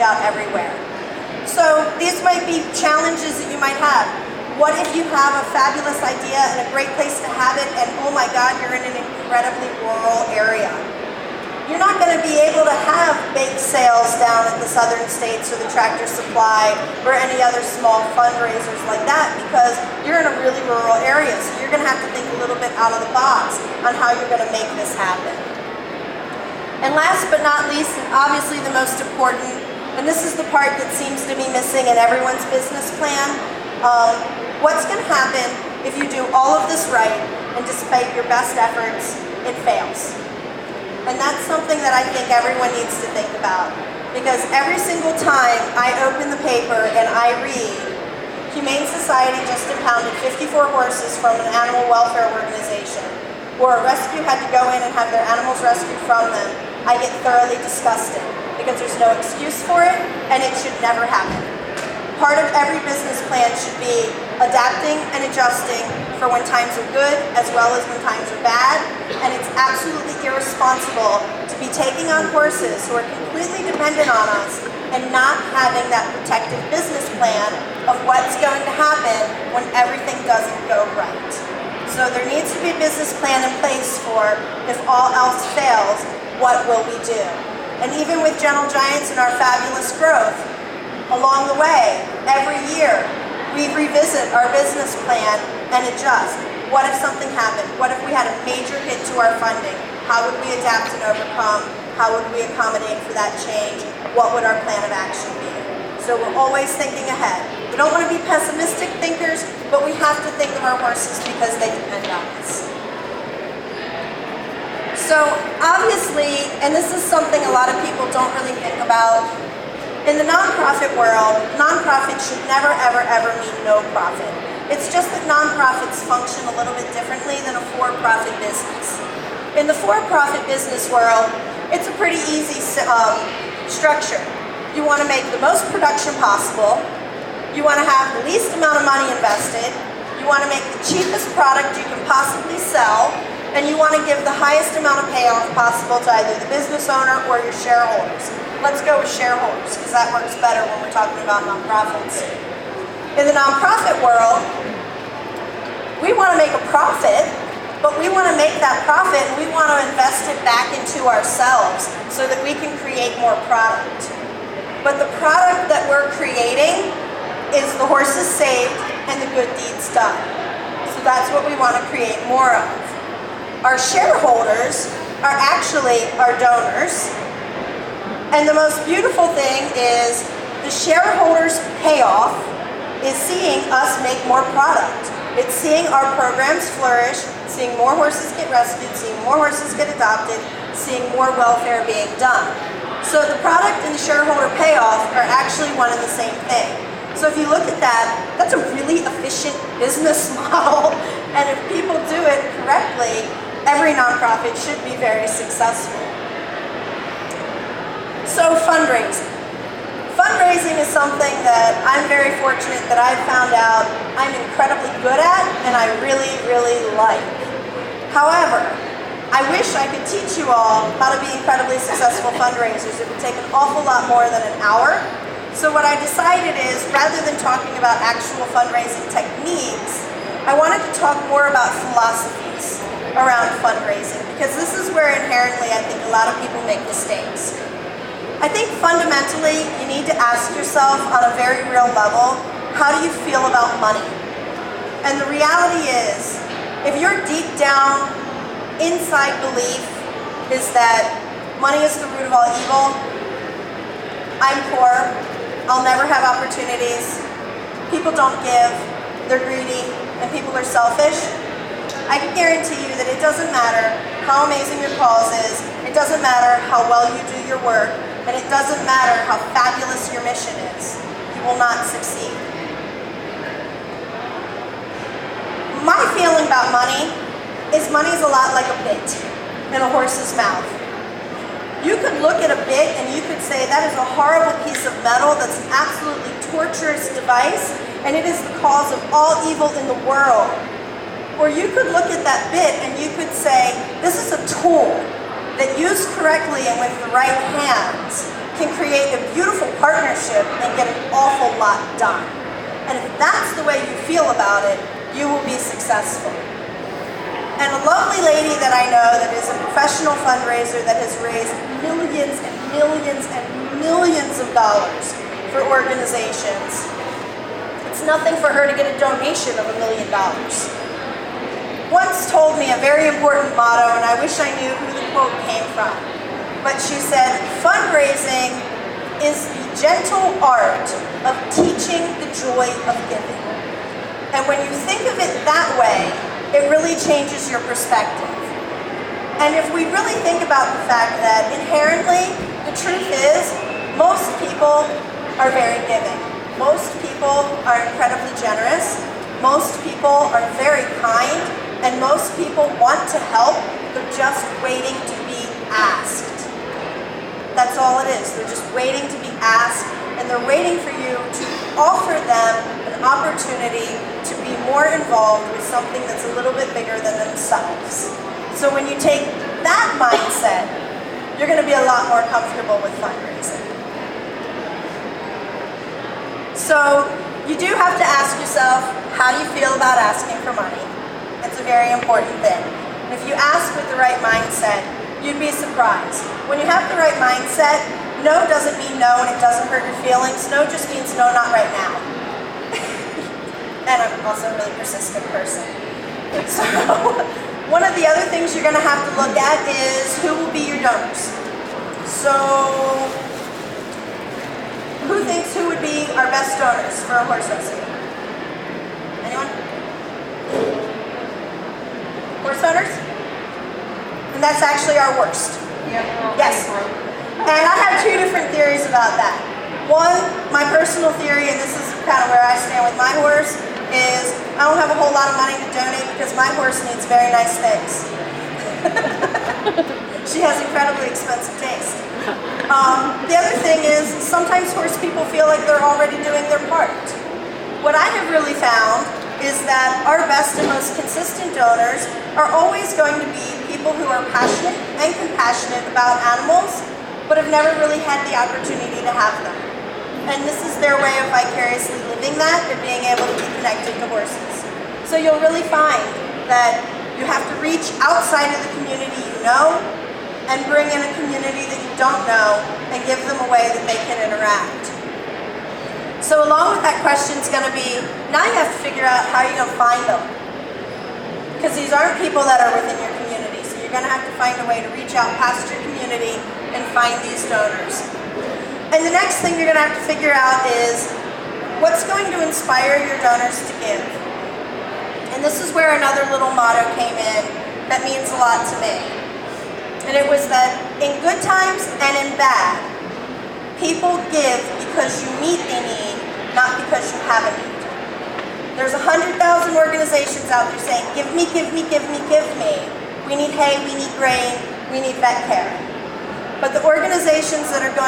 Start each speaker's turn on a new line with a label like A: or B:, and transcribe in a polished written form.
A: out everywhere. So these might be challenges that you might have. What if you have a fabulous idea and a great place to have it, and oh my God, you're in an incredibly rural area? You're not going to be able to have bake sales down at the Southern States or the Tractor Supply or any other small fundraisers like that because you're in a really rural area. So you're going to have to think a little bit out of the box on how you're going to make this happen. And last but not least, and obviously the most important, and this is the part that seems to be missing in everyone's business plan, what's going to happen if you do all of this right and despite your best efforts, it fails? And that's something that I think everyone needs to think about. Because every single time I open the paper and I read, Humane Society just impounded 54 horses from an animal welfare organization, or a rescue had to go in and have their animals rescued from them, I get thoroughly disgusted. Because there's no excuse for it, and it should never happen. Part of every business plan should be adapting and adjusting for when times are good as well as when times are bad, and it's absolutely irresponsible to be taking on horses who are completely dependent on us and not having that protective business plan of what's going to happen when everything doesn't go right. So there needs to be a business plan in place for if all else fails, what will we do? And even with Gentle Giants and our fabulous growth, along the way, every year, we revisit our business plan and adjust. What if something happened? What if we had a major hit to our funding? How would we adapt and overcome? How would we accommodate for that change? What would our plan of action be? So we're always thinking ahead. We don't want to be pessimistic thinkers, but we have to think of our horses because they depend on us. So obviously, and this is something a lot of people don't really think about, in the nonprofit world, nonprofit should never, ever, ever mean no profit. It's just that nonprofits function a little bit differently than a for-profit business. In the for-profit business world, it's a pretty easy structure. You want to make the most production possible. You want to have the least amount of money invested. You want to make the cheapest product you can possibly sell. And you want to give the highest amount of payoff possible to either the business owner or your shareholders. Let's go with shareholders, because that works better when we're talking about nonprofits. In the nonprofit world, we want to make a profit, but we want to make that profit and we want to invest it back into ourselves so that we can create more product. But the product that we're creating is the horses saved and the good deeds done. So that's what we want to create more of. Our shareholders are actually our donors. And the most beautiful thing is the shareholders' payoff is seeing us make more product. It's seeing our programs flourish, seeing more horses get rescued, seeing more horses get adopted, seeing more welfare being done. So the product and the shareholder payoff are actually one and the same thing. So if you look at that, that's a really efficient business model. And if people do it correctly, every nonprofit should be very successful. So fundraising. Fundraising is something that I'm very fortunate that I've found out I'm incredibly good at and I really, really like. However, I wish I could teach you all how to be incredibly successful fundraisers. It would take an awful lot more than an hour. So what I decided is, rather than talking about actual fundraising techniques, I wanted to talk more about philosophies around fundraising, because this is where inherently I think a lot of people make mistakes. I think fundamentally you need to ask yourself on a very real level, how do you feel about money? And the reality is, if your deep down inside belief is that money is the root of all evil, I'm poor, I'll never have opportunities, people don't give, they're greedy, and people are selfish, I can guarantee you that it doesn't matter how amazing your cause is, it doesn't matter how well you do your work, and it doesn't matter how fabulous your mission is, you will not succeed. My feeling about money is a lot like a bit in a horse's mouth. You could look at a bit and you could say that is a horrible piece of metal, that's an absolutely torturous device, and it is the cause of all evil in the world. Or you could look at that bit and you could say, this is a tool that used correctly and with the right hands can create a beautiful partnership lot done. And if that's the way you feel about it, you will be successful. And a lovely lady that I know that is a professional fundraiser that has raised millions and millions and millions of dollars for organizations. It's nothing for her to get a donation of $1 million. Once told me a very important motto, and I wish I knew who the quote came from. But she said, fundraising is the gentle art of teaching the joy of giving. And when you think of it that way, it really changes your perspective. And if we really think about the fact that inherently, the truth is, most people are very giving. Most people are incredibly generous. Most people are very kind. And most people want to help. They're just waiting to be asked. That's all it is. They're just waiting to be asked, and they're waiting for you to offer them an opportunity to be more involved with something that's a little bit bigger than themselves. So when you take that mindset, you're going to be a lot more comfortable with fundraising. So you do have to ask yourself, how do you feel about asking for money? It's a very important thing. And if you ask with the right mindset, you'd be surprised. When you have the right mindset, no doesn't mean no and it doesn't hurt your feelings. No just means no, not right now. And I'm also a really persistent person. So one of the other things you're going to have to look at is who will be your donors. So who thinks who would be our best donors for a horse racing? Anyone? Horse owners? And that's actually our worst. Yes. And I have two different theories about that. One, my personal theory, and this is kind of where I stand with my horse, is I don't have a whole lot of money to donate because my horse needs very nice things. She has incredibly expensive taste. The other thing is sometimes horse people feel like they're already doing their part. What I have really found is that our best and most consistent donors are always going to be people who are passionate and compassionate about animals, but have never really had the opportunity to have them. And this is their way of vicariously living that and being able to be connected to horses. So you'll really find that you have to reach outside of the community you know and bring in a community that you don't know and give them a way that they can interact. So along with that question is going to be, now you have to figure out how you're going to find them. Because these aren't people that are within your community, so you're going to have to find a way to reach out past your community and find these donors. And the next thing you're going to have to figure out is, what's going to inspire your donors to give? And this is where another little motto came in that means a lot to me. And it was that in good times and in bad, people give because you meet a need, not because you have a need. There's 100,000 organizations out there saying, give me, give me, give me, give me. We need hay, we need grain, we need vet care. But the organizations that are going